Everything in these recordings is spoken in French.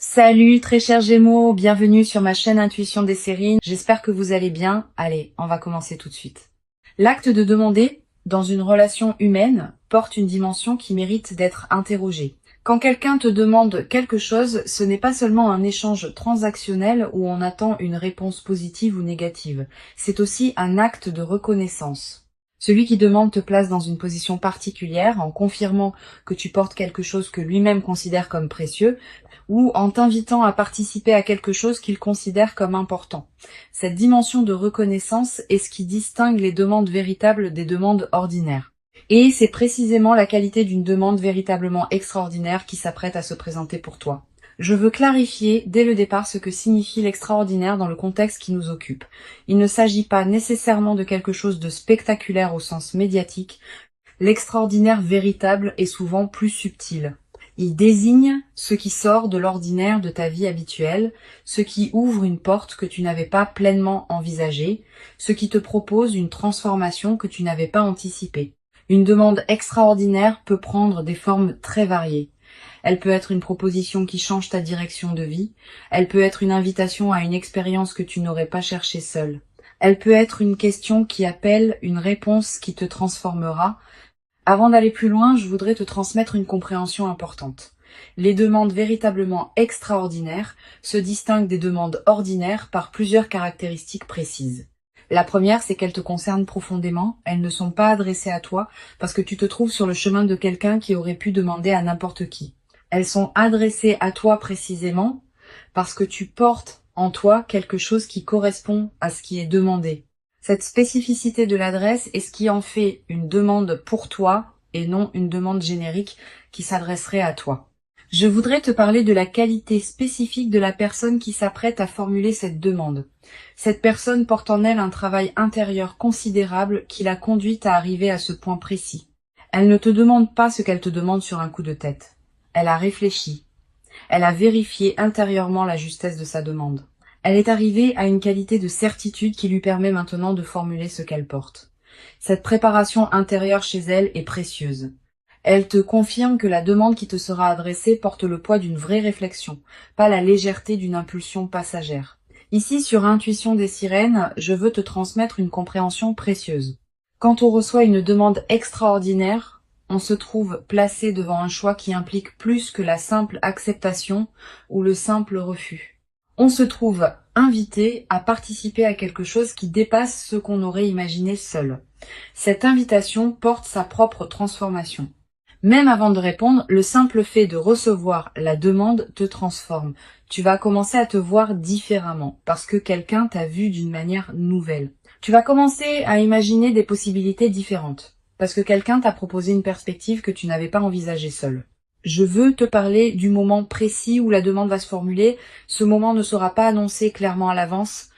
Salut très chers Gémeaux, bienvenue sur ma chaîne Intuition des séries. J'espère que vous allez bien. Allez, on va commencer tout de suite. L'acte de demander dans une relation humaine porte une dimension qui mérite d'être interrogée. Quand quelqu'un te demande quelque chose, ce n'est pas seulement un échange transactionnel où on attend une réponse positive ou négative. C'est aussi un acte de reconnaissance. Celui qui demande te place dans une position particulière en confirmant que tu portes quelque chose que lui-même considère comme précieux ou en t'invitant à participer à quelque chose qu'il considère comme important. Cette dimension de reconnaissance est ce qui distingue les demandes véritables des demandes ordinaires. Et c'est précisément la qualité d'une demande véritablement extraordinaire qui s'apprête à se présenter pour toi. Je veux clarifier dès le départ ce que signifie l'extraordinaire dans le contexte qui nous occupe. Il ne s'agit pas nécessairement de quelque chose de spectaculaire au sens médiatique. L'extraordinaire véritable est souvent plus subtil. Il désigne ce qui sort de l'ordinaire de ta vie habituelle, ce qui ouvre une porte que tu n'avais pas pleinement envisagée, ce qui te propose une transformation que tu n'avais pas anticipée. Une demande extraordinaire peut prendre des formes très variées. Elle peut être une proposition qui change ta direction de vie. Elle peut être une invitation à une expérience que tu n'aurais pas cherchée seule. Elle peut être une question qui appelle une réponse qui te transformera. Avant d'aller plus loin, je voudrais te transmettre une compréhension importante. Les demandes véritablement extraordinaires se distinguent des demandes ordinaires par plusieurs caractéristiques précises. La première, c'est qu'elles te concernent profondément, elles ne sont pas adressées à toi parce que tu te trouves sur le chemin de quelqu'un qui aurait pu demander à n'importe qui. Elles sont adressées à toi précisément parce que tu portes en toi quelque chose qui correspond à ce qui est demandé. Cette spécificité de l'adresse est ce qui en fait une demande pour toi et non une demande générique qui s'adresserait à toi. Je voudrais te parler de la qualité spécifique de la personne qui s'apprête à formuler cette demande. Cette personne porte en elle un travail intérieur considérable qui l'a conduite à arriver à ce point précis. Elle ne te demande pas ce qu'elle te demande sur un coup de tête. Elle a réfléchi. Elle a vérifié intérieurement la justesse de sa demande. Elle est arrivée à une qualité de certitude qui lui permet maintenant de formuler ce qu'elle porte. Cette préparation intérieure chez elle est précieuse. Elle te confirme que la demande qui te sera adressée porte le poids d'une vraie réflexion, pas la légèreté d'une impulsion passagère. Ici, sur Intuition des sirènes, je veux te transmettre une compréhension précieuse. Quand on reçoit une demande extraordinaire, on se trouve placé devant un choix qui implique plus que la simple acceptation ou le simple refus. On se trouve invité à participer à quelque chose qui dépasse ce qu'on aurait imaginé seul. Cette invitation porte sa propre transformation. Même avant de répondre, le simple fait de recevoir la demande te transforme. Tu vas commencer à te voir différemment parce que quelqu'un t'a vu d'une manière nouvelle. Tu vas commencer à imaginer des possibilités différentes parce que quelqu'un t'a proposé une perspective que tu n'avais pas envisagée seul. Je veux te parler du moment précis où la demande va se formuler. Ce moment ne sera pas annoncé clairement à l'avance.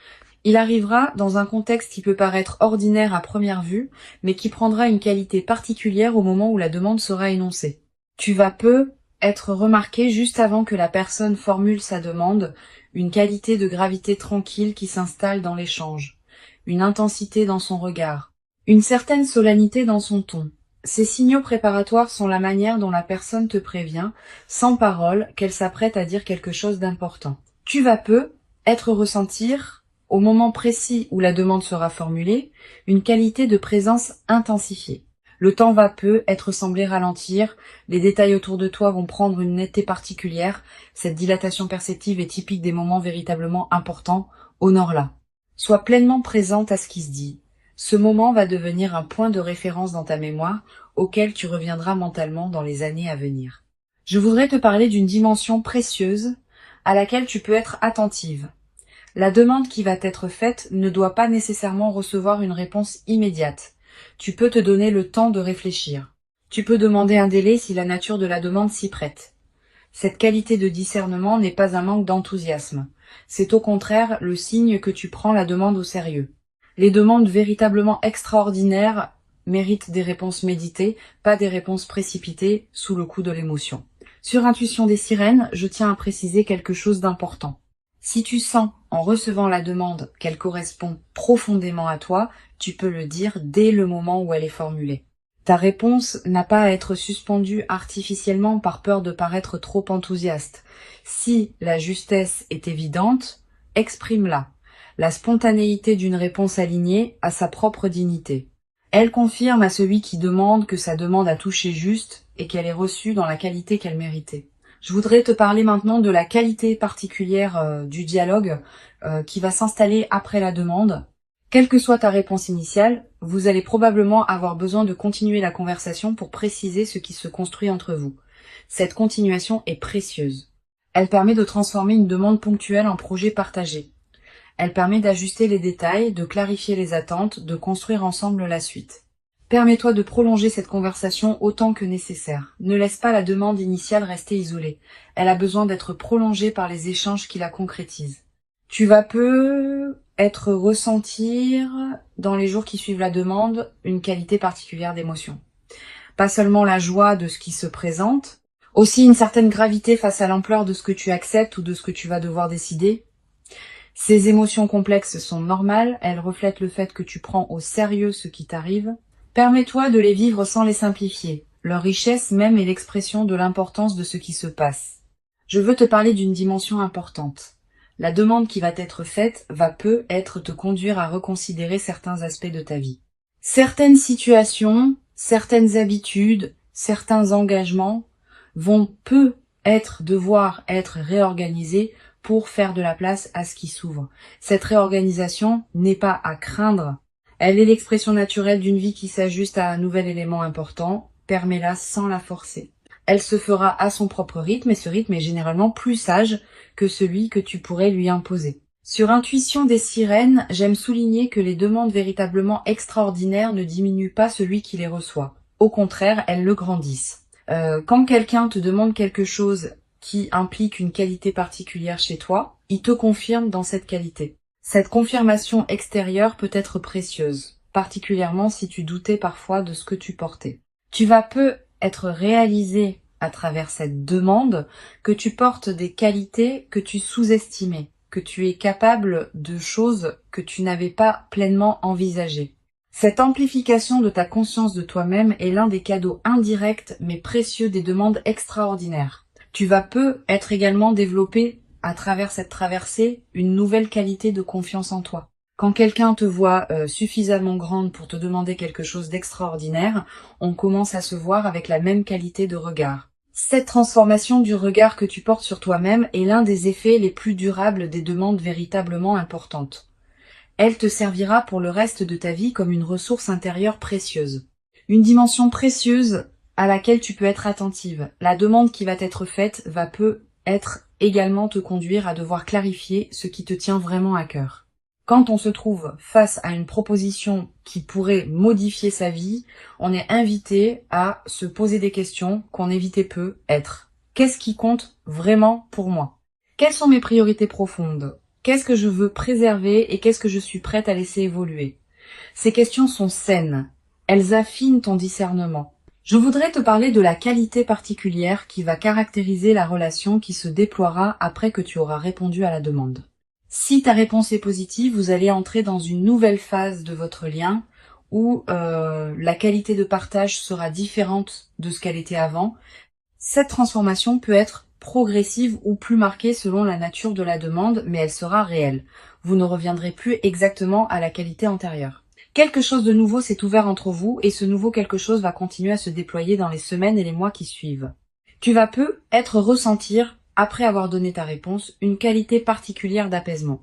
Il arrivera dans un contexte qui peut paraître ordinaire à première vue, mais qui prendra une qualité particulière au moment où la demande sera énoncée. Tu vas peu être remarqué juste avant que la personne formule sa demande, une qualité de gravité tranquille qui s'installe dans l'échange, une intensité dans son regard, une certaine solennité dans son ton. Ces signaux préparatoires sont la manière dont la personne te prévient, sans parole, qu'elle s'apprête à dire quelque chose d'important. Tu vas peu être ressentir, au moment précis où la demande sera formulée, une qualité de présence intensifiée. Le temps va peu être semblé ralentir, les détails autour de toi vont prendre une netteté particulière, cette dilatation perceptive est typique des moments véritablement importants, honore-la. Sois pleinement présente à ce qui se dit. Ce moment va devenir un point de référence dans ta mémoire, auquel tu reviendras mentalement dans les années à venir. Je voudrais te parler d'une dimension précieuse à laquelle tu peux être attentive. La demande qui va t'être faite ne doit pas nécessairement recevoir une réponse immédiate. Tu peux te donner le temps de réfléchir. Tu peux demander un délai si la nature de la demande s'y prête. Cette qualité de discernement n'est pas un manque d'enthousiasme. C'est au contraire le signe que tu prends la demande au sérieux. Les demandes véritablement extraordinaires méritent des réponses méditées, pas des réponses précipitées sous le coup de l'émotion. Sur Intuition des sirènes, je tiens à préciser quelque chose d'important. Si tu sens, en recevant la demande, qu'elle correspond profondément à toi, tu peux le dire dès le moment où elle est formulée. Ta réponse n'a pas à être suspendue artificiellement par peur de paraître trop enthousiaste. Si la justesse est évidente, exprime-la. La spontanéité d'une réponse alignée a sa propre dignité. Elle confirme à celui qui demande que sa demande a touché juste et qu'elle est reçue dans la qualité qu'elle méritait. Je voudrais te parler maintenant de la qualité particulière du dialogue qui va s'installer après la demande. Quelle que soit ta réponse initiale, vous allez probablement avoir besoin de continuer la conversation pour préciser ce qui se construit entre vous. Cette continuation est précieuse. Elle permet de transformer une demande ponctuelle en projet partagé. Elle permet d'ajuster les détails, de clarifier les attentes, de construire ensemble la suite. Permets-toi de prolonger cette conversation autant que nécessaire. Ne laisse pas la demande initiale rester isolée. Elle a besoin d'être prolongée par les échanges qui la concrétisent. Tu vas peut-être ressentir, dans les jours qui suivent la demande, une qualité particulière d'émotion. Pas seulement la joie de ce qui se présente, aussi une certaine gravité face à l'ampleur de ce que tu acceptes ou de ce que tu vas devoir décider. Ces émotions complexes sont normales, elles reflètent le fait que tu prends au sérieux ce qui t'arrive. Permets-toi de les vivre sans les simplifier. Leur richesse même est l'expression de l'importance de ce qui se passe. Je veux te parler d'une dimension importante. La demande qui va t'être faite va peut-être te conduire à reconsidérer certains aspects de ta vie. Certaines situations, certaines habitudes, certains engagements vont peut-être devoir être réorganisés pour faire de la place à ce qui s'ouvre. Cette réorganisation n'est pas à craindre. Elle est l'expression naturelle d'une vie qui s'ajuste à un nouvel élément important. Permets-la sans la forcer. Elle se fera à son propre rythme et ce rythme est généralement plus sage que celui que tu pourrais lui imposer. Sur Intuition des sirènes, j'aime souligner que les demandes véritablement extraordinaires ne diminuent pas celui qui les reçoit. Au contraire, elles le grandissent. Quand quelqu'un te demande quelque chose qui implique une qualité particulière chez toi, il te confirme dans cette qualité. Cette confirmation extérieure peut être précieuse, particulièrement si tu doutais parfois de ce que tu portais. Tu vas être réalisé à travers cette demande que tu portes des qualités que tu sous-estimais, que tu es capable de choses que tu n'avais pas pleinement envisagées. Cette amplification de ta conscience de toi-même est l'un des cadeaux indirects mais précieux des demandes extraordinaires. Tu vas être également développé à travers cette traversée une nouvelle qualité de confiance en toi. Quand quelqu'un te voit suffisamment grande pour te demander quelque chose d'extraordinaire, on commence à se voir avec la même qualité de regard. Cette transformation du regard que tu portes sur toi-même est l'un des effets les plus durables des demandes véritablement importantes. Elle te servira pour le reste de ta vie comme une ressource intérieure précieuse. Une dimension précieuse à laquelle tu peux être attentive. La demande qui va t'être faite va peut-être également te conduire à devoir clarifier ce qui te tient vraiment à cœur. Quand on se trouve face à une proposition qui pourrait modifier sa vie, on est invité à se poser des questions qu'on évitait peu être. Qu'est-ce qui compte vraiment pour moi? Quelles sont mes priorités profondes? Qu'est-ce que je veux préserver et qu'est-ce que je suis prête à laisser évoluer? Ces questions sont saines. Elles affinent ton discernement. Je voudrais te parler de la qualité particulière qui va caractériser la relation qui se déploiera après que tu auras répondu à la demande. Si ta réponse est positive, vous allez entrer dans une nouvelle phase de votre lien où la qualité de partage sera différente de ce qu'elle était avant. Cette transformation peut être progressive ou plus marquée selon la nature de la demande, mais elle sera réelle. Vous ne reviendrez plus exactement à la qualité antérieure. Quelque chose de nouveau s'est ouvert entre vous et ce nouveau quelque chose va continuer à se déployer dans les semaines et les mois qui suivent. Tu vas peut-être ressentir, après avoir donné ta réponse, une qualité particulière d'apaisement.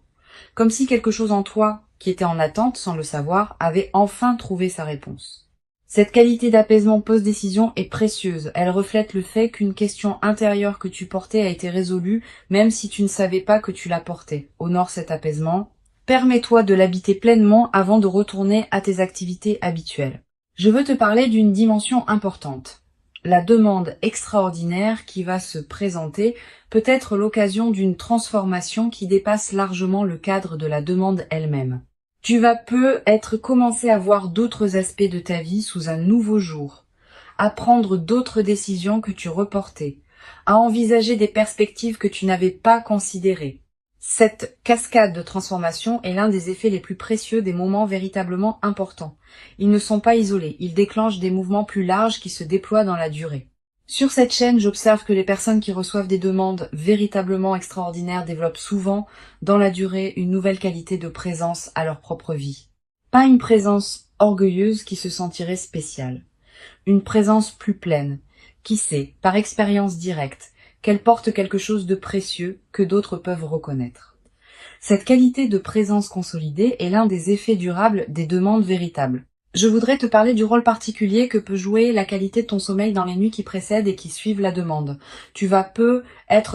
Comme si quelque chose en toi, qui était en attente sans le savoir, avait enfin trouvé sa réponse. Cette qualité d'apaisement post-décision est précieuse. Elle reflète le fait qu'une question intérieure que tu portais a été résolue, même si tu ne savais pas que tu la portais. Honore cet apaisement. Permets-toi de l'habiter pleinement avant de retourner à tes activités habituelles. Je veux te parler d'une dimension importante. La demande extraordinaire qui va se présenter peut être l'occasion d'une transformation qui dépasse largement le cadre de la demande elle-même. Tu vas peut-être commencer à voir d'autres aspects de ta vie sous un nouveau jour, à prendre d'autres décisions que tu reportais, à envisager des perspectives que tu n'avais pas considérées. Cette cascade de transformation est l'un des effets les plus précieux des moments véritablement importants. Ils ne sont pas isolés, ils déclenchent des mouvements plus larges qui se déploient dans la durée. Sur cette chaîne, j'observe que les personnes qui reçoivent des demandes véritablement extraordinaires développent souvent, dans la durée, une nouvelle qualité de présence à leur propre vie. Pas une présence orgueilleuse qui se sentirait spéciale. Une présence plus pleine, qui sait, par expérience directe, qu'elle porte quelque chose de précieux que d'autres peuvent reconnaître. Cette qualité de présence consolidée est l'un des effets durables des demandes véritables. Je voudrais te parler du rôle particulier que peut jouer la qualité de ton sommeil dans les nuits qui précèdent et qui suivent la demande. Tu vas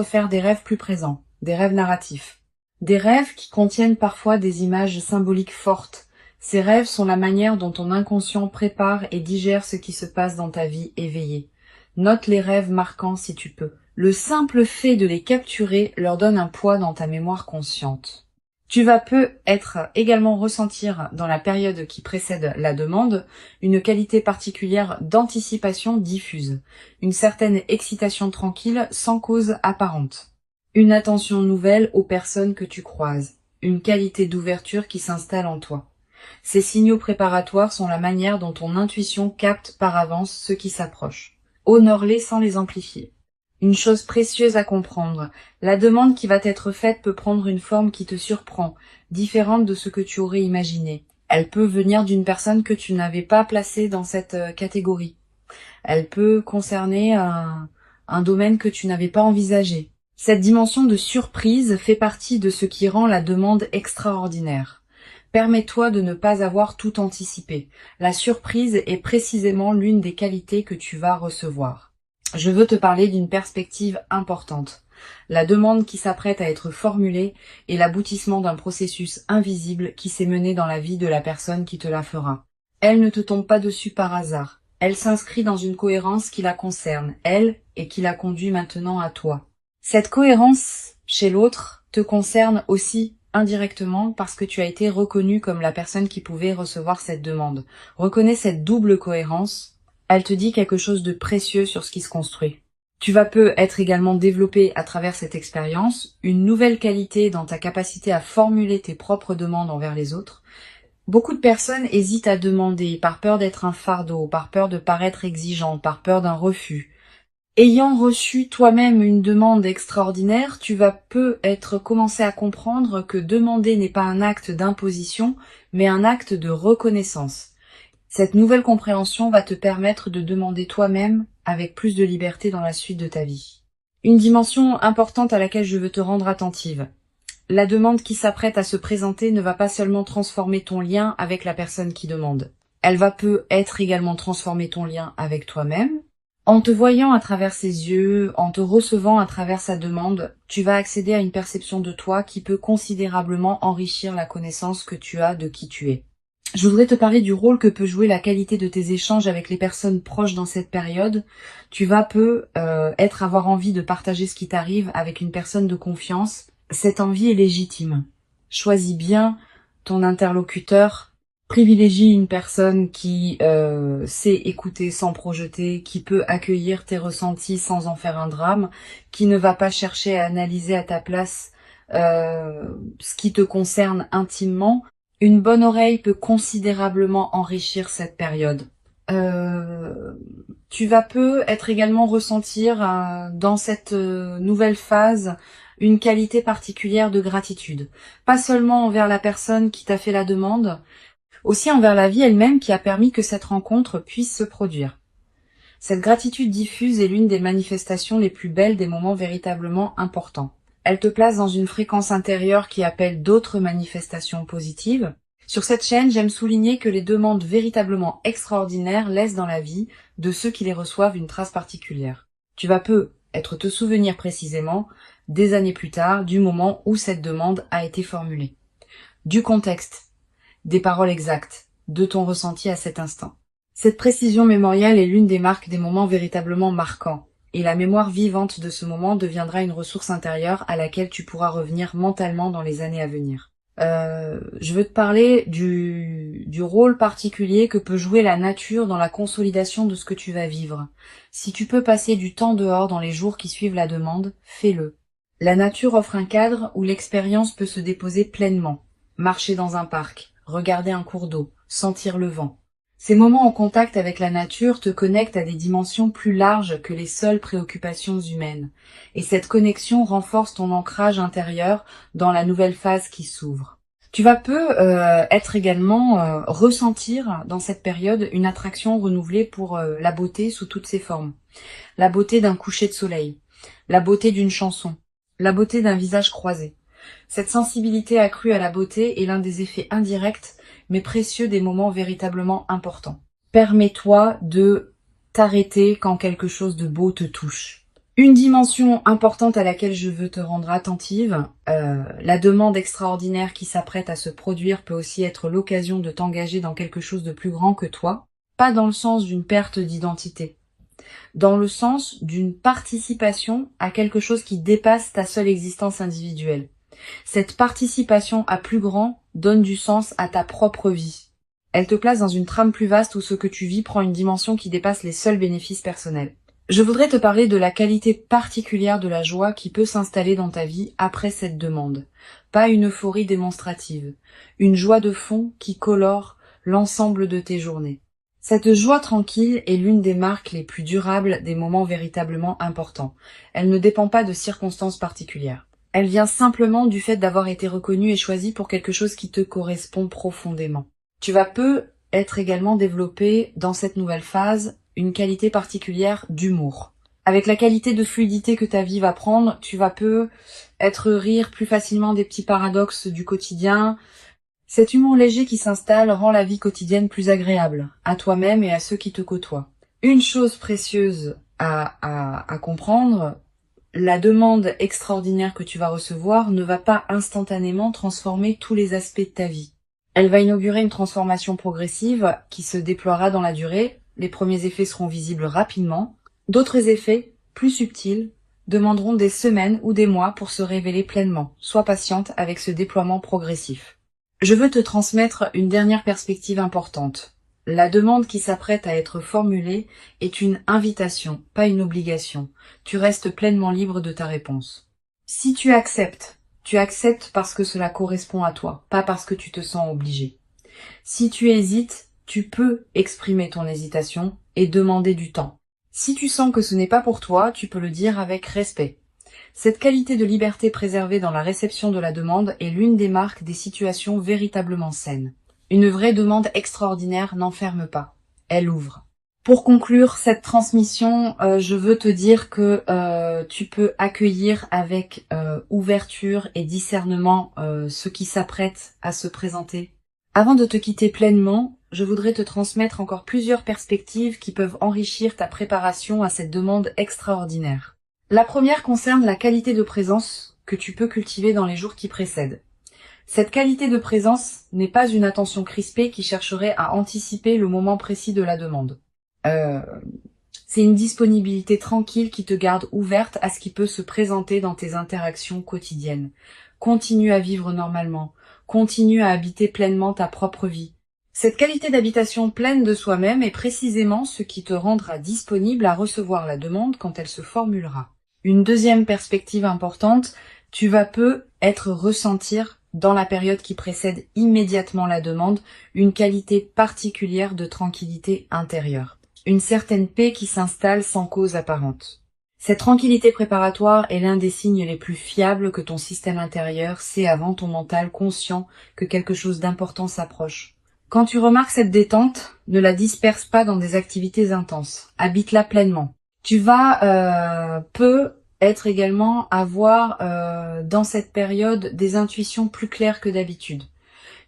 faire des rêves plus présents, des rêves narratifs. Des rêves qui contiennent parfois des images symboliques fortes. Ces rêves sont la manière dont ton inconscient prépare et digère ce qui se passe dans ta vie éveillée. Note les rêves marquants si tu peux. Le simple fait de les capturer leur donne un poids dans ta mémoire consciente. Tu vas également ressentir dans la période qui précède la demande une qualité particulière d'anticipation diffuse, une certaine excitation tranquille sans cause apparente, une attention nouvelle aux personnes que tu croises, une qualité d'ouverture qui s'installe en toi. Ces signaux préparatoires sont la manière dont ton intuition capte par avance ce qui s'approche. Honore-les sans les amplifier. Une chose précieuse à comprendre, la demande qui va t'être faite peut prendre une forme qui te surprend, différente de ce que tu aurais imaginé. Elle peut venir d'une personne que tu n'avais pas placée dans cette catégorie. Elle peut concerner un domaine que tu n'avais pas envisagé. Cette dimension de surprise fait partie de ce qui rend la demande extraordinaire. Permets-toi de ne pas avoir tout anticipé. La surprise est précisément l'une des qualités que tu vas recevoir. Je veux te parler d'une perspective importante. La demande qui s'apprête à être formulée est l'aboutissement d'un processus invisible qui s'est mené dans la vie de la personne qui te la fera. Elle ne te tombe pas dessus par hasard. Elle s'inscrit dans une cohérence qui la concerne, elle, et qui la conduit maintenant à toi. Cette cohérence chez l'autre te concerne aussi indirectement parce que tu as été reconnu comme la personne qui pouvait recevoir cette demande. Reconnais cette double cohérence. Elle te dit quelque chose de précieux sur ce qui se construit. Tu vas être également développé à travers cette expérience une nouvelle qualité dans ta capacité à formuler tes propres demandes envers les autres. Beaucoup de personnes hésitent à demander par peur d'être un fardeau, par peur de paraître exigeant, par peur d'un refus. Ayant reçu toi-même une demande extraordinaire, tu vas commencer à comprendre que demander n'est pas un acte d'imposition, mais un acte de reconnaissance. Cette nouvelle compréhension va te permettre de demander toi-même avec plus de liberté dans la suite de ta vie. Une dimension importante à laquelle je veux te rendre attentive. La demande qui s'apprête à se présenter ne va pas seulement transformer ton lien avec la personne qui demande. Elle va également transformer ton lien avec toi-même. En te voyant à travers ses yeux, en te recevant à travers sa demande, tu vas accéder à une perception de toi qui peut considérablement enrichir la connaissance que tu as de qui tu es. Je voudrais te parler du rôle que peut jouer la qualité de tes échanges avec les personnes proches dans cette période. Tu vas avoir envie de partager ce qui t'arrive avec une personne de confiance. Cette envie est légitime. Choisis bien ton interlocuteur. Privilégie une personne qui sait écouter sans projeter, qui peut accueillir tes ressentis sans en faire un drame, qui ne va pas chercher à analyser à ta place ce qui te concerne intimement. Une bonne oreille peut considérablement enrichir cette période. Tu vas également ressentir dans cette nouvelle phase une qualité particulière de gratitude. Pas seulement envers la personne qui t'a fait la demande, aussi envers la vie elle-même qui a permis que cette rencontre puisse se produire. Cette gratitude diffuse est l'une des manifestations les plus belles des moments véritablement importants. Elle te place dans une fréquence intérieure qui appelle d'autres manifestations positives. Sur cette chaîne, j'aime souligner que les demandes véritablement extraordinaires laissent dans la vie de ceux qui les reçoivent une trace particulière. Tu vas te souvenir précisément, des années plus tard, du moment où cette demande a été formulée. Du contexte, des paroles exactes, de ton ressenti à cet instant. Cette précision mémorielle est l'une des marques des moments véritablement marquants. Et la mémoire vivante de ce moment deviendra une ressource intérieure à laquelle tu pourras revenir mentalement dans les années à venir. Je veux te parler du rôle particulier que peut jouer la nature dans la consolidation de ce que tu vas vivre. Si tu peux passer du temps dehors dans les jours qui suivent la demande, fais-le. La nature offre un cadre où l'expérience peut se déposer pleinement. Marcher dans un parc, regarder un cours d'eau, sentir le vent. Ces moments en contact avec la nature te connectent à des dimensions plus larges que les seules préoccupations humaines. Et cette connexion renforce ton ancrage intérieur dans la nouvelle phase qui s'ouvre. Tu vas être également ressentir dans cette période une attraction renouvelée pour la beauté sous toutes ses formes. La beauté d'un coucher de soleil, la beauté d'une chanson, la beauté d'un visage croisé. Cette sensibilité accrue à la beauté est l'un des effets indirects mais précieux des moments véritablement importants. Permets-toi de t'arrêter quand quelque chose de beau te touche. Une dimension importante à laquelle je veux te rendre attentive, la demande extraordinaire qui s'apprête à se produire peut aussi être l'occasion de t'engager dans quelque chose de plus grand que toi, pas dans le sens d'une perte d'identité, dans le sens d'une participation à quelque chose qui dépasse ta seule existence individuelle. Cette participation à plus grand donne du sens à ta propre vie. Elle te place dans une trame plus vaste où ce que tu vis prend une dimension qui dépasse les seuls bénéfices personnels. Je voudrais te parler de la qualité particulière de la joie qui peut s'installer dans ta vie après cette demande. Pas une euphorie démonstrative, une joie de fond qui colore l'ensemble de tes journées. Cette joie tranquille est l'une des marques les plus durables des moments véritablement importants. Elle ne dépend pas de circonstances particulières. Elle vient simplement du fait d'avoir été reconnue et choisie pour quelque chose qui te correspond profondément. Tu vas être également développé dans cette nouvelle phase une qualité particulière d'humour. Avec la qualité de fluidité que ta vie va prendre, tu vas être rire plus facilement des petits paradoxes du quotidien. Cet humour léger qui s'installe rend la vie quotidienne plus agréable, à toi-même et à ceux qui te côtoient. Une chose précieuse à comprendre, la demande extraordinaire que tu vas recevoir ne va pas instantanément transformer tous les aspects de ta vie. Elle va inaugurer une transformation progressive qui se déploiera dans la durée. Les premiers effets seront visibles rapidement. D'autres effets, plus subtils, demanderont des semaines ou des mois pour se révéler pleinement. Sois patiente avec ce déploiement progressif. Je veux te transmettre une dernière perspective importante. La demande qui s'apprête à être formulée est une invitation, pas une obligation. Tu restes pleinement libre de ta réponse. Si tu acceptes parce que cela correspond à toi, pas parce que tu te sens obligé. Si tu hésites, tu peux exprimer ton hésitation et demander du temps. Si tu sens que ce n'est pas pour toi, tu peux le dire avec respect. Cette qualité de liberté préservée dans la réception de la demande est l'une des marques des situations véritablement saines. Une vraie demande extraordinaire n'enferme pas, elle ouvre. Pour conclure cette transmission, je veux te dire que tu peux accueillir avec ouverture et discernement ce qui s'apprête à se présenter. Avant de te quitter pleinement, je voudrais te transmettre encore plusieurs perspectives qui peuvent enrichir ta préparation à cette demande extraordinaire. La première concerne la qualité de présence que tu peux cultiver dans les jours qui précèdent. Cette qualité de présence n'est pas une attention crispée qui chercherait à anticiper le moment précis de la demande. C'est une disponibilité tranquille qui te garde ouverte à ce qui peut se présenter dans tes interactions quotidiennes. Continue à vivre normalement. Continue à habiter pleinement ta propre vie. Cette qualité d'habitation pleine de soi-même est précisément ce qui te rendra disponible à recevoir la demande quand elle se formulera. Une deuxième perspective importante, tu vas être ressentir dans la période qui précède immédiatement la demande une qualité particulière de tranquillité intérieure. Une certaine paix qui s'installe sans cause apparente. Cette tranquillité préparatoire est l'un des signes les plus fiables que ton système intérieur sait avant ton mental conscient que quelque chose d'important s'approche. Quand tu remarques cette détente, ne la disperse pas dans des activités intenses. Habite-la pleinement. Tu vas être également avoir dans cette période des intuitions plus claires que d'habitude.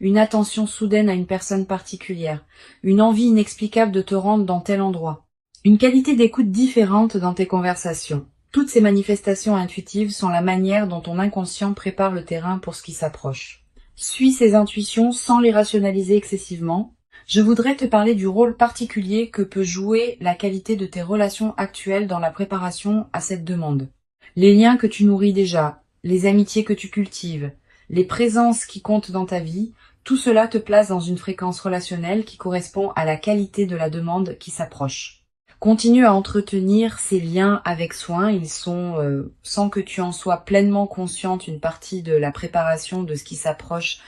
Une attention soudaine à une personne particulière, une envie inexplicable de te rendre dans tel endroit, une qualité d'écoute différente dans tes conversations. Toutes ces manifestations intuitives sont la manière dont ton inconscient prépare le terrain pour ce qui s'approche. Suis ces intuitions sans les rationaliser excessivement. Je voudrais te parler du rôle particulier que peut jouer la qualité de tes relations actuelles dans la préparation à cette demande. Les liens que tu nourris déjà, les amitiés que tu cultives, les présences qui comptent dans ta vie, tout cela te place dans une fréquence relationnelle qui correspond à la qualité de la demande qui s'approche. Continue à entretenir ces liens avec soin, ils sont, sans que tu en sois pleinement consciente, une partie de la préparation de ce qui s'approche.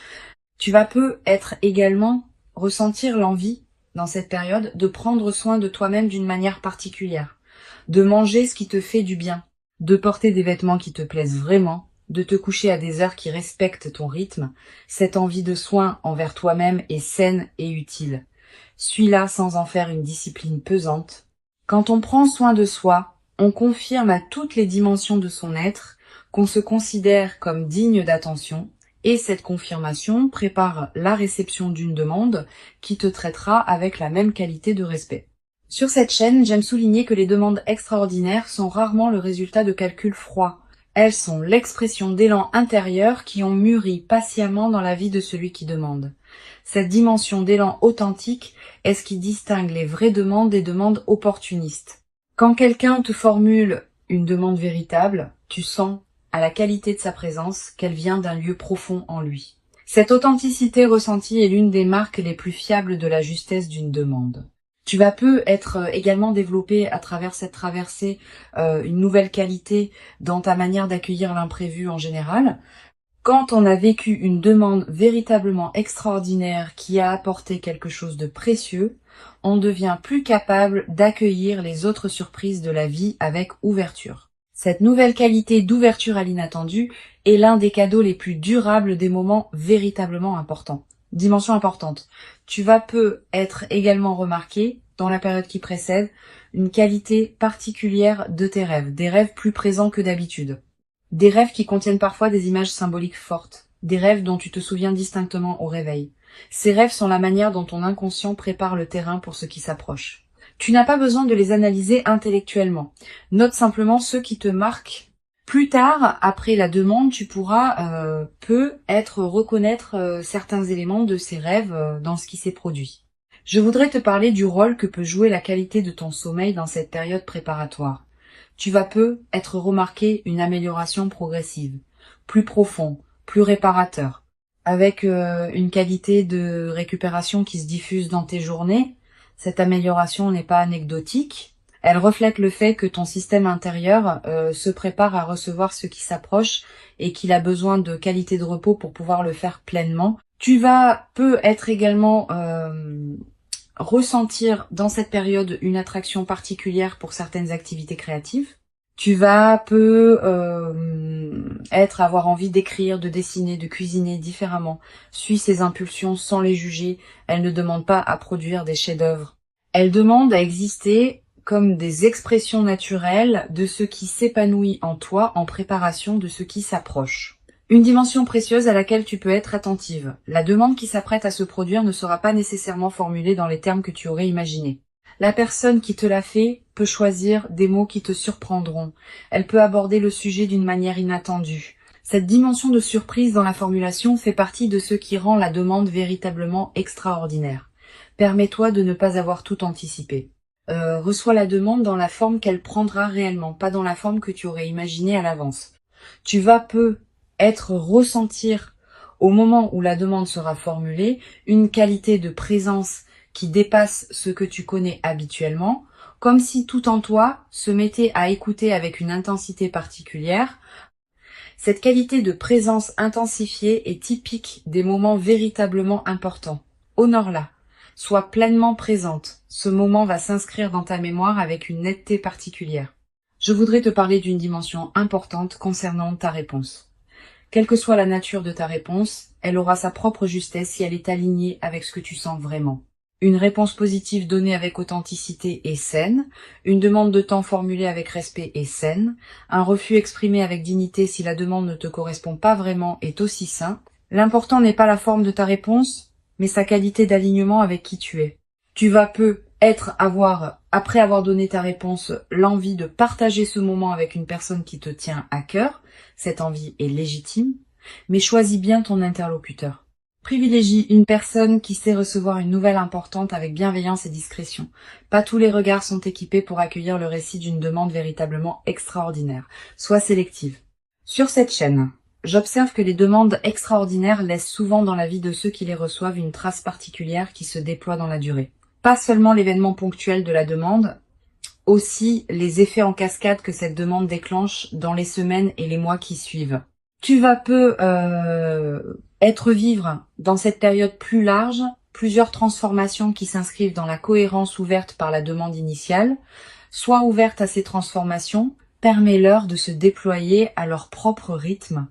Tu vas peut-être également ressentir l'envie, dans cette période, de prendre soin de toi-même d'une manière particulière, de manger ce qui te fait du bien, de porter des vêtements qui te plaisent vraiment, de te coucher à des heures qui respectent ton rythme. Cette envie de soin envers toi-même est saine et utile. Suis-la sans en faire une discipline pesante. Quand on prend soin de soi, on confirme à toutes les dimensions de son être qu'on se considère comme digne d'attention, et cette confirmation prépare la réception d'une demande qui te traitera avec la même qualité de respect. Sur cette chaîne, j'aime souligner que les demandes extraordinaires sont rarement le résultat de calculs froids. Elles sont l'expression d'élans intérieurs qui ont mûri patiemment dans la vie de celui qui demande. Cette dimension d'élan authentique est ce qui distingue les vraies demandes des demandes opportunistes. Quand quelqu'un te formule une demande véritable, tu sens à la qualité de sa présence qu'elle vient d'un lieu profond en lui. Cette authenticité ressentie est l'une des marques les plus fiables de la justesse d'une demande. Tu vas être également développé à travers cette traversée une nouvelle qualité dans ta manière d'accueillir l'imprévu en général. Quand on a vécu une demande véritablement extraordinaire qui a apporté quelque chose de précieux, on devient plus capable d'accueillir les autres surprises de la vie avec ouverture. Cette nouvelle qualité d'ouverture à l'inattendu est l'un des cadeaux les plus durables des moments véritablement importants. Dimension importante. Tu vas être également remarqué, dans la période qui précède, une qualité particulière de tes rêves, des rêves plus présents que d'habitude. Des rêves qui contiennent parfois des images symboliques fortes, des rêves dont tu te souviens distinctement au réveil. Ces rêves sont la manière dont ton inconscient prépare le terrain pour ce qui s'approche. Tu n'as pas besoin de les analyser intellectuellement. Note simplement ceux qui te marquent. Plus tard, après la demande, tu pourras reconnaître certains éléments de ces rêves dans ce qui s'est produit. Je voudrais te parler du rôle que peut jouer la qualité de ton sommeil dans cette période préparatoire. Tu vas être remarqué une amélioration progressive, plus profond, plus réparateur, avec une qualité de récupération qui se diffuse dans tes journées. Cette amélioration n'est pas anecdotique. Elle reflète le fait que ton système intérieur se prépare à recevoir ce qui s'approche et qu'il a besoin de qualité de repos pour pouvoir le faire pleinement. Tu vas être également ressentir dans cette période une attraction particulière pour certaines activités créatives. Tu vas avoir envie d'écrire, de dessiner, de cuisiner différemment. Suis ces impulsions sans les juger. Elles ne demandent pas à produire des chefs-d'œuvre. Elles demandent à exister comme des expressions naturelles de ce qui s'épanouit en toi en préparation de ce qui s'approche. Une dimension précieuse à laquelle tu peux être attentive. La demande qui s'apprête à se produire ne sera pas nécessairement formulée dans les termes que tu aurais imaginés. La personne qui te l'a fait peut choisir des mots qui te surprendront. Elle peut aborder le sujet d'une manière inattendue. Cette dimension de surprise dans la formulation fait partie de ce qui rend la demande véritablement extraordinaire. Permets-toi de ne pas avoir tout anticipé. Reçois la demande dans la forme qu'elle prendra réellement, pas dans la forme que tu aurais imaginée à l'avance. Tu vas ressentir au moment où la demande sera formulée une qualité de présence qui dépasse ce que tu connais habituellement, comme si tout en toi se mettait à écouter avec une intensité particulière. Cette qualité de présence intensifiée est typique des moments véritablement importants. Honore-la. Sois pleinement présente. Ce moment va s'inscrire dans ta mémoire avec une netteté particulière. Je voudrais te parler d'une dimension importante concernant ta réponse. Quelle que soit la nature de ta réponse, elle aura sa propre justesse si elle est alignée avec ce que tu sens vraiment. Une réponse positive donnée avec authenticité est saine, une demande de temps formulée avec respect est saine, un refus exprimé avec dignité si la demande ne te correspond pas vraiment est aussi sain. L'important n'est pas la forme de ta réponse, mais sa qualité d'alignement avec qui tu es. Tu vas après avoir donné ta réponse, l'envie de partager ce moment avec une personne qui te tient à cœur. Cette envie est légitime, mais choisis bien ton interlocuteur. Privilégie une personne qui sait recevoir une nouvelle importante avec bienveillance et discrétion. Pas tous les regards sont équipés pour accueillir le récit d'une demande véritablement extraordinaire. Sois sélective. Sur cette chaîne, j'observe que les demandes extraordinaires laissent souvent dans la vie de ceux qui les reçoivent une trace particulière qui se déploie dans la durée. Pas seulement l'événement ponctuel de la demande, aussi les effets en cascade que cette demande déclenche dans les semaines et les mois qui suivent. Tu vas peu être vivre dans cette période plus large plusieurs transformations qui s'inscrivent dans la cohérence ouverte par la demande initiale. Sois ouverte à ces transformations, permets-leur de se déployer à leur propre rythme.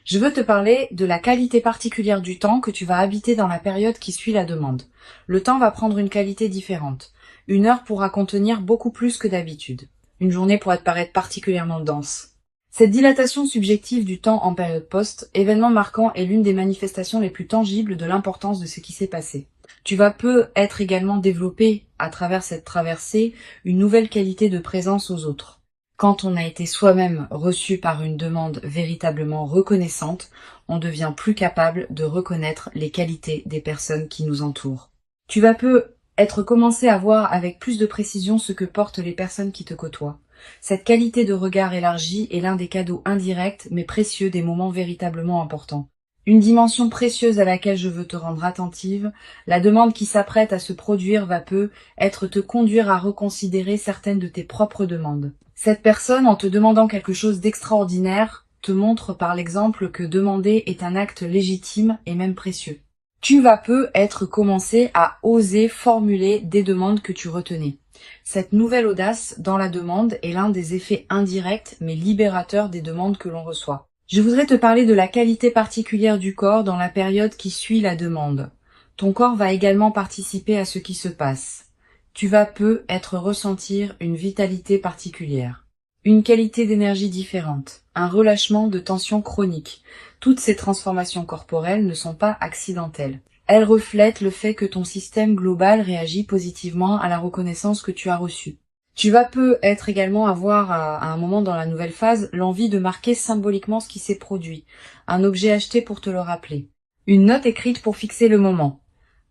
Je veux te parler de la qualité particulière du temps que tu vas habiter dans la période qui suit la demande. Le temps va prendre une qualité différente. Une heure pourra contenir beaucoup plus que d'habitude. Une journée pourra te paraître particulièrement dense. Cette dilatation subjective du temps en période post, événement marquant, est l'une des manifestations les plus tangibles de l'importance de ce qui s'est passé. Tu vas peu être également développé, à travers cette traversée, une nouvelle qualité de présence aux autres. Quand on a été soi-même reçu par une demande véritablement reconnaissante, on devient plus capable de reconnaître les qualités des personnes qui nous entourent. Tu vas peu être commencé à voir avec plus de précision ce que portent les personnes qui te côtoient. Cette qualité de regard élargi est l'un des cadeaux indirects mais précieux des moments véritablement importants. Une dimension précieuse à laquelle je veux te rendre attentive, la demande qui s'apprête à se produire va peu être te conduire à reconsidérer certaines de tes propres demandes. Cette personne, en te demandant quelque chose d'extraordinaire, te montre par l'exemple que demander est un acte légitime et même précieux. Tu vas peu être commencé à oser formuler des demandes que tu retenais. Cette nouvelle audace dans la demande est l'un des effets indirects mais libérateurs des demandes que l'on reçoit. Je voudrais te parler de la qualité particulière du corps dans la période qui suit la demande. Ton corps va également participer à ce qui se passe. Tu vas peu être ressentir une vitalité particulière, une qualité d'énergie différente, un relâchement de tension chronique. Toutes ces transformations corporelles ne sont pas accidentelles. Elles reflètent le fait que ton système global réagit positivement à la reconnaissance que tu as reçue. Tu vas peu être également avoir à un moment dans la nouvelle phase l'envie de marquer symboliquement ce qui s'est produit, un objet acheté pour te le rappeler, une note écrite pour fixer le moment,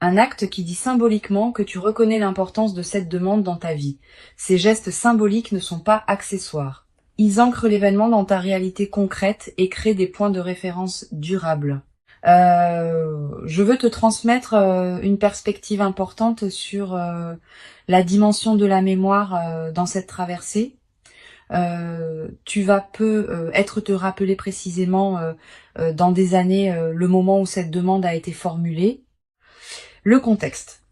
un acte qui dit symboliquement que tu reconnais l'importance de cette demande dans ta vie. Ces gestes symboliques ne sont pas accessoires. Ils ancrent l'événement dans ta réalité concrète et créent des points de référence durables. Je veux te transmettre une perspective importante sur la dimension de la mémoire dans cette traversée. Tu vas peu être te rappeler précisément dans des années le moment où cette demande a été formulée. Le contexte,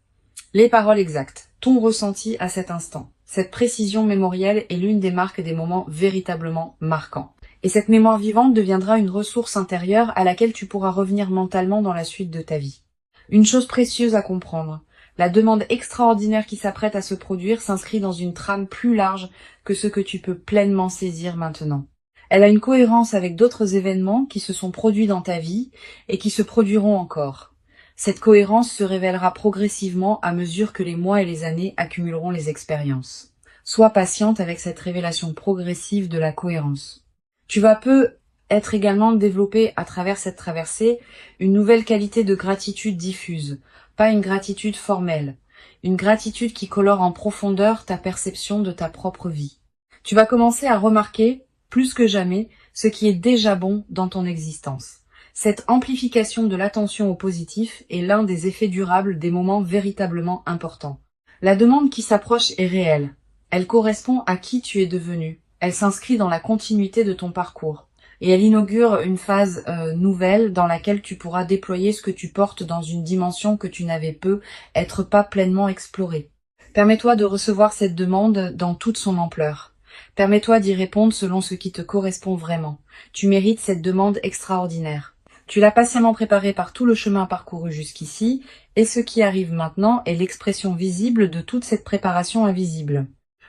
les paroles exactes, ton ressenti à cet instant. Cette précision mémorielle est l'une des marques des moments véritablement marquants. Et cette mémoire vivante deviendra une ressource intérieure à laquelle tu pourras revenir mentalement dans la suite de ta vie. Une chose précieuse à comprendre, la demande extraordinaire qui s'apprête à se produire s'inscrit dans une trame plus large que ce que tu peux pleinement saisir maintenant. Elle a une cohérence avec d'autres événements qui se sont produits dans ta vie et qui se produiront encore. Cette cohérence se révélera progressivement à mesure que les mois et les années accumuleront les expériences. Sois patiente avec cette révélation progressive de la cohérence. Tu vas peu être également développé à travers cette traversée une nouvelle qualité de gratitude diffuse, pas une gratitude formelle, une gratitude qui colore en profondeur ta perception de ta propre vie. Tu vas commencer à remarquer, plus que jamais, ce qui est déjà bon dans ton existence. Cette amplification de l'attention au positif est l'un des effets durables des moments véritablement importants. La demande qui s'approche est réelle. Elle correspond à qui tu es devenu. Elle s'inscrit dans la continuité de ton parcours. Et elle inaugure une phase nouvelle dans laquelle tu pourras déployer ce que tu portes dans une dimension que tu n'avais peu être pas pleinement explorée. Permets-toi de recevoir cette demande dans toute son ampleur. Permets-toi d'y répondre selon ce qui te correspond vraiment. Tu mérites cette demande extraordinaire. Tu l'as patiemment préparée par tout le chemin parcouru jusqu'ici, et ce qui arrive maintenant est l'expression visible de toute cette préparation invisible.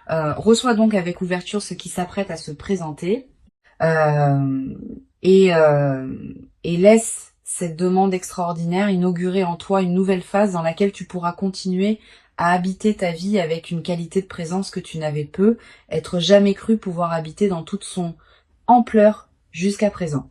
Reçois donc avec ouverture ce qui s'apprête à se présenter et laisse cette demande extraordinaire inaugurer en toi une nouvelle phase dans laquelle tu pourras continuer à habiter ta vie avec une qualité de présence que tu n'avais peu, être jamais cru pouvoir habiter dans toute son ampleur jusqu'à présent.